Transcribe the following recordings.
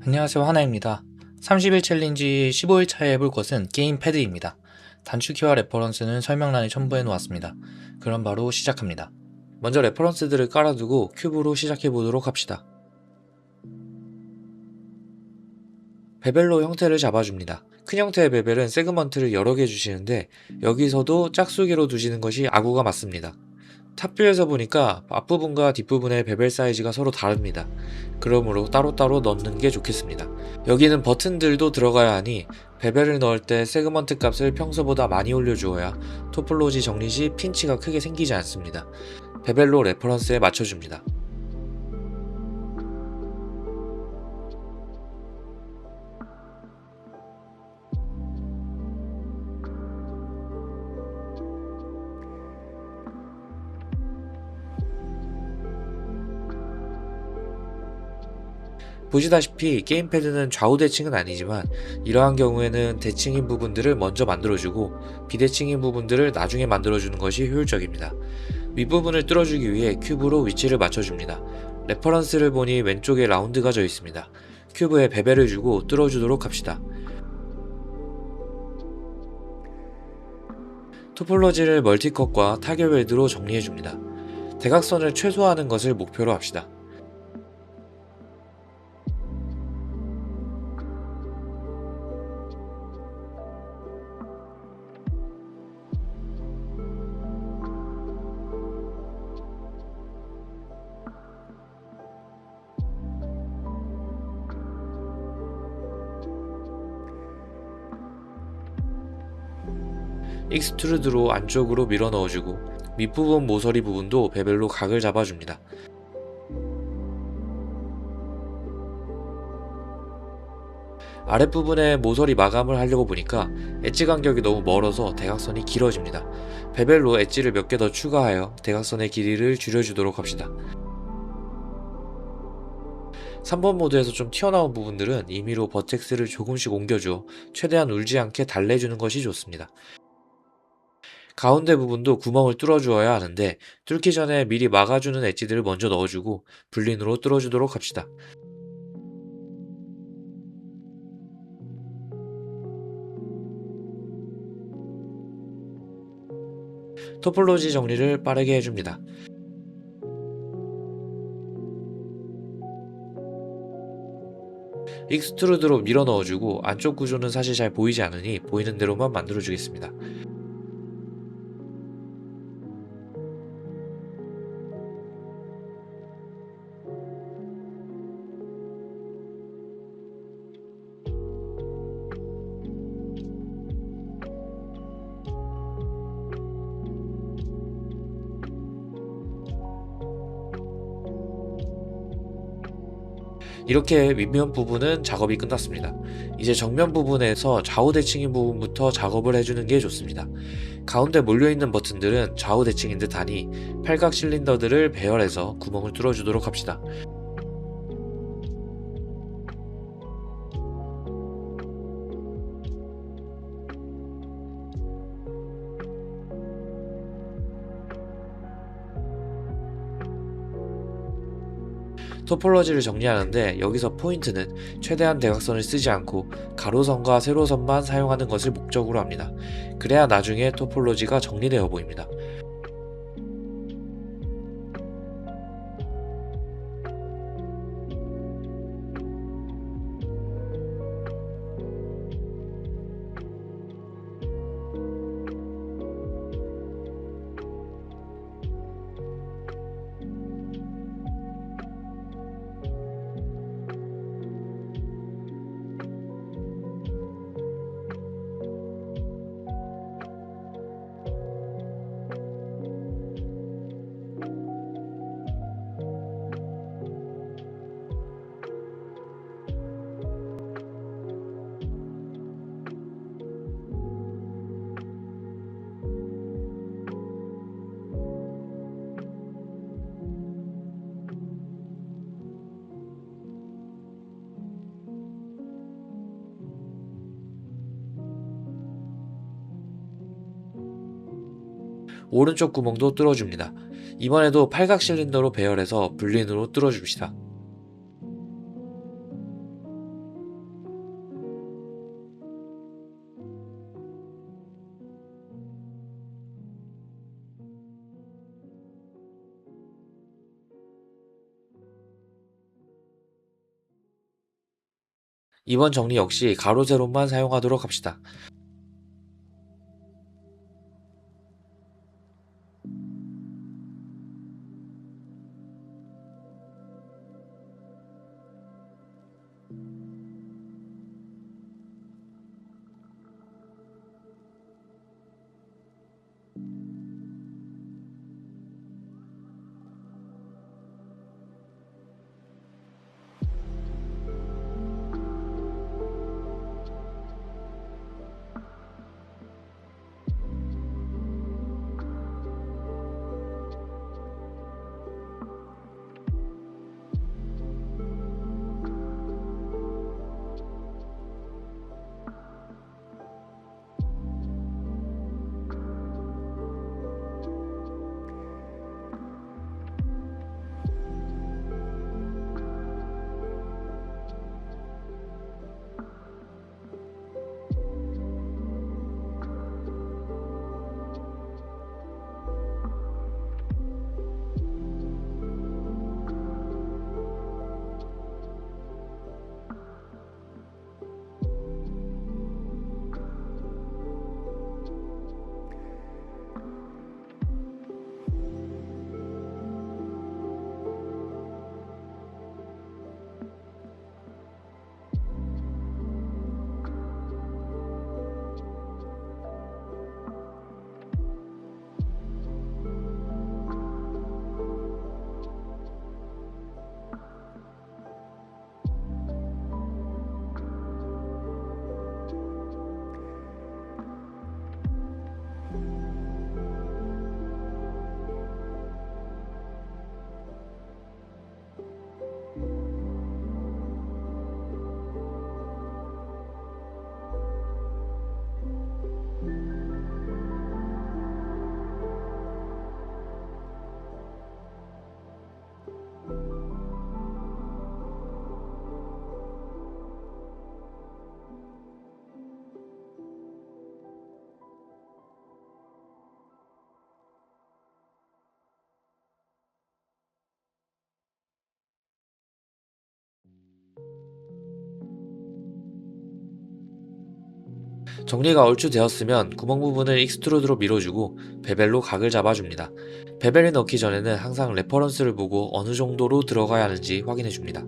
안녕하세요, 하나입니다. 30일 챌린지 15일차에 해볼 것은 게임 패드입니다. 단축키와 레퍼런스는 설명란에 첨부해 놓았습니다. 그럼 바로 시작합니다. 먼저 레퍼런스들을 깔아두고 큐브로 시작해 보도록 합시다. 베벨로 형태를 잡아줍니다. 큰 형태의 베벨은 세그먼트를 여러 개 주시는데 여기서도 짝수기로 두시는 것이 아구가 맞습니다. 탑뷰에서 보니까 앞부분과 뒷부분의 베벨 사이즈가 서로 다릅니다. 그러므로 따로따로 넣는 게 좋겠습니다. 여기는 버튼들도 들어가야 하니 베벨을 넣을 때 세그먼트 값을 평소보다 많이 올려주어야 토폴로지 정리 시 핀치가 크게 생기지 않습니다. 베벨로 레퍼런스에 맞춰줍니다. 보시다시피 게임패드는 좌우 대칭은 아니지만 이러한 경우에는 대칭인 부분들을 먼저 만들어주고 비대칭인 부분들을 나중에 만들어주는 것이 효율적입니다. 윗부분을 뚫어주기 위해 큐브로 위치를 맞춰줍니다. 레퍼런스를 보니 왼쪽에 라운드가 져 있습니다. 큐브에 베벨을 주고 뚫어주도록 합시다. 토폴로지를 멀티컷과 타결 웰드로 정리해줍니다. 대각선을 최소화하는 것을 목표로 합시다. 익스트루드로 안쪽으로 밀어 넣어주고 밑부분 모서리 부분도 베벨로 각을 잡아줍니다. 아랫부분에 모서리 마감을 하려고 보니까 엣지 간격이 너무 멀어서 대각선이 길어집니다. 베벨로 엣지를 몇 개 더 추가하여 대각선의 길이를 줄여주도록 합시다. 3번 모드에서 좀 튀어나온 부분들은 임의로 버텍스를 조금씩 옮겨주어 최대한 울지 않게 달래주는 것이 좋습니다. 가운데 부분도 구멍을 뚫어주어야 하는데 뚫기 전에 미리 막아주는 엣지들을 먼저 넣어주고 불린으로 뚫어주도록 합시다. 토폴로지 정리를 빠르게 해줍니다. 익스트루드로 밀어 넣어주고 안쪽 구조는 사실 잘 보이지 않으니 보이는 대로만 만들어주겠습니다. 이렇게 윗면 부분은 작업이 끝났습니다. 이제 정면 부분에서 좌우 대칭인 부분부터 작업을 해주는 게 좋습니다. 가운데 몰려있는 버튼들은 좌우 대칭인 듯 하니 팔각 실린더들을 배열해서 구멍을 뚫어주도록 합시다. 토폴로지를 정리하는데 여기서 포인트는 최대한 대각선을 쓰지 않고 가로선과 세로선만 사용하는 것을 목적으로 합니다. 그래야 나중에 토폴로지가 정리되어 보입니다. 오른쪽 구멍도 뚫어줍니다. 이번에도 팔각 실린더로 배열해서 불린으로 뚫어줍시다. 이번 정리 역시 가로 세로만 사용하도록 합시다. 정리가 얼추 되었으면 구멍 부분을 익스트루드로 밀어주고 베벨로 각을 잡아줍니다. 베벨에 넣기 전에는 항상 레퍼런스를 보고 어느 정도로 들어가야 하는지 확인해줍니다.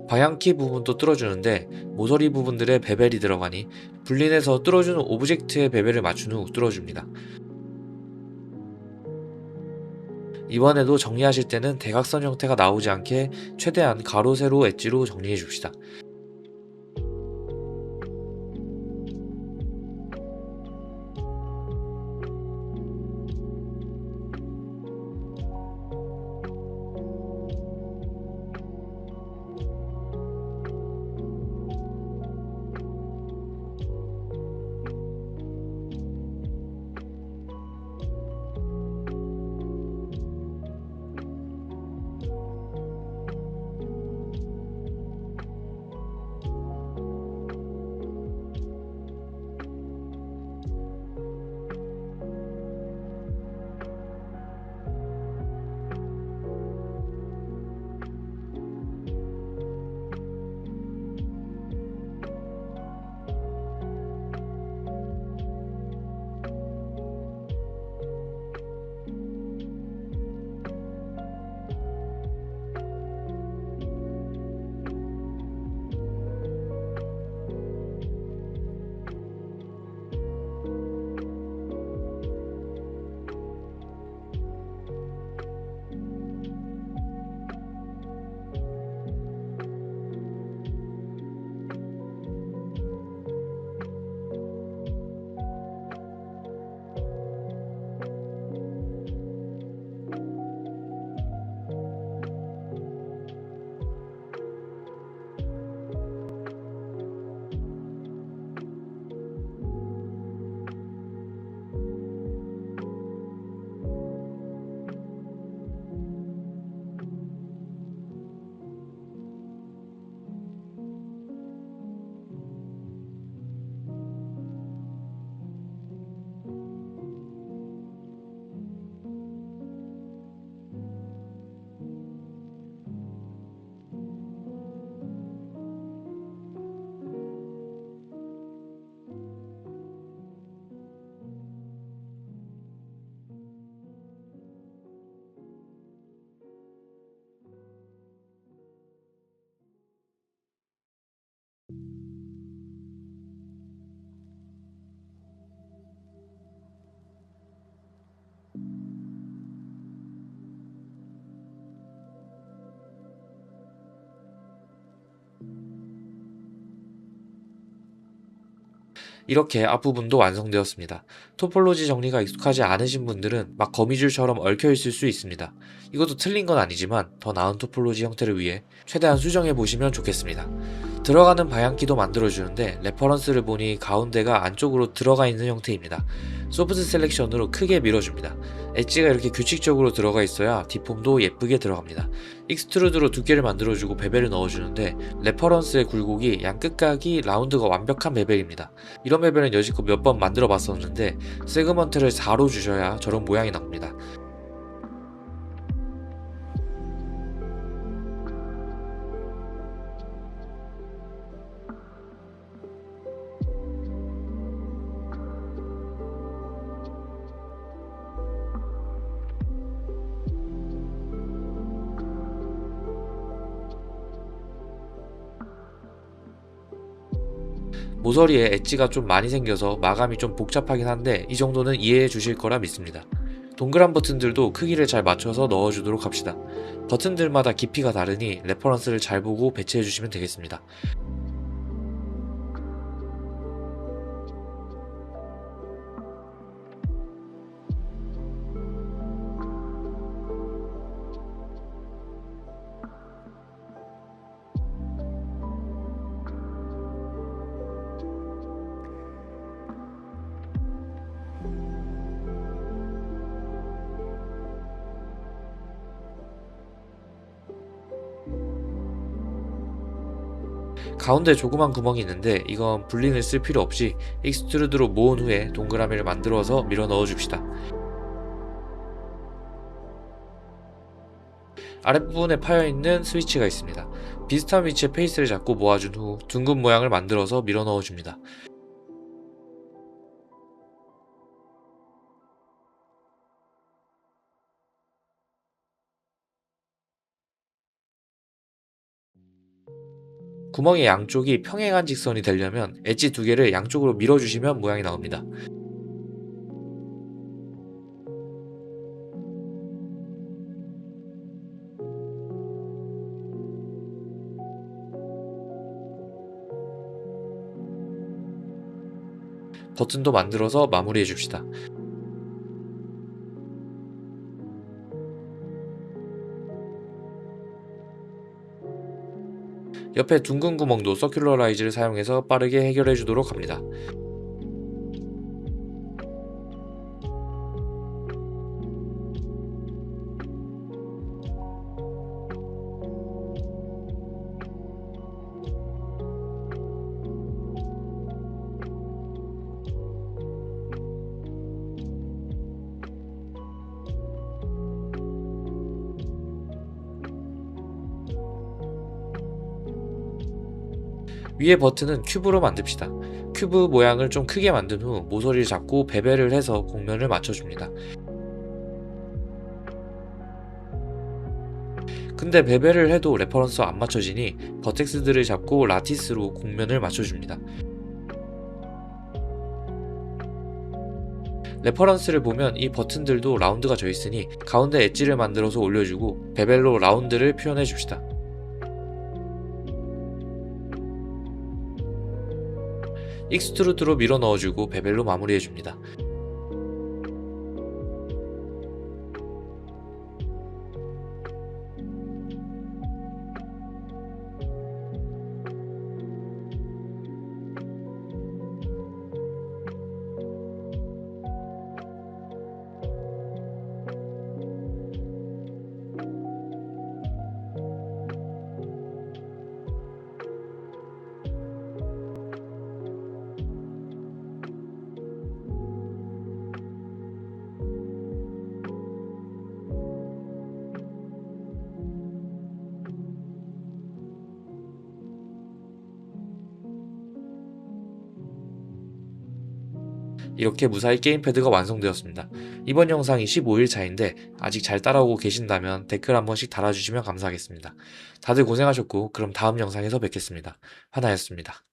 방향키 부분도 뚫어주는데 모서리 부분들에 베벨이 들어가니 분린해서 뚫어주는 오브젝트에 베벨을 맞춘 후 뚫어줍니다. 이번에도 정리하실 때는 대각선 형태가 나오지 않게 최대한 가로 세로 엣지로 정리해줍시다. 이렇게 앞부분도 완성되었습니다. 토폴로지 정리가 익숙하지 않으신 분들은 막 거미줄처럼 얽혀 있을 수 있습니다. 이것도 틀린 건 아니지만 더 나은 토폴로지 형태를 위해 최대한 수정해 보시면 좋겠습니다. 들어가는 방향키도 만들어주는데 레퍼런스를 보니 가운데가 안쪽으로 들어가 있는 형태입니다. 소프트 셀렉션으로 크게 밀어줍니다. 엣지가 이렇게 규칙적으로 들어가 있어야 뒷폼도 예쁘게 들어갑니다. 익스트루드로 두께를 만들어주고 베벨을 넣어주는데 레퍼런스의 굴곡이 양 끝각이 라운드가 완벽한 베벨입니다. 이런 베벨은 여지껏 몇 번 만들어 봤었는데 세그먼트를 4로 주셔야 저런 모양이 나옵니다. 모서리에 엣지가 좀 많이 생겨서 마감이 좀 복잡하긴 한데 이 정도는 이해해 주실 거라 믿습니다. 동그란 버튼들도 크기를 잘 맞춰서 넣어주도록 합시다. 버튼들마다 깊이가 다르니 레퍼런스를 잘 보고 배치해 주시면 되겠습니다. 가운데 조그만 구멍이 있는데 이건 불린을 쓸 필요 없이 익스트루드로 모은 후에 동그라미를 만들어서 밀어 넣어 줍시다. 아랫부분에 파여있는 스위치가 있습니다. 비슷한 위치에 페이스를 잡고 모아준 후 둥근 모양을 만들어서 밀어 넣어줍니다. 구멍의 양쪽이 평행한 직선이 되려면 엣지 두 개를 양쪽으로 밀어주시면 모양이 나옵니다. 버튼도 만들어서 마무리해 줍시다. 옆에 둥근 구멍도 서큘러라이즈를 사용해서 빠르게 해결해 주도록 합니다. 위에 버튼은 큐브로 만듭시다. 큐브 모양을 좀 크게 만든 후 모서리를 잡고 베벨을 해서 곡면을 맞춰줍니다. 근데 베벨을 해도 레퍼런스와 안 맞춰지니 버텍스들을 잡고 라티스로 곡면을 맞춰줍니다. 레퍼런스를 보면 이 버튼들도 라운드가 져 있으니 가운데 엣지를 만들어서 올려주고 베벨로 라운드를 표현해 줍시다. 익스트루드로 밀어 넣어주고 베벨로 마무리해줍니다. 이렇게 무사히 게임패드가 완성되었습니다. 이번 영상이 15일 차인데 아직 잘 따라오고 계신다면 댓글 한 번씩 달아주시면 감사하겠습니다. 다들 고생하셨고 그럼 다음 영상에서 뵙겠습니다. 하나였습니다.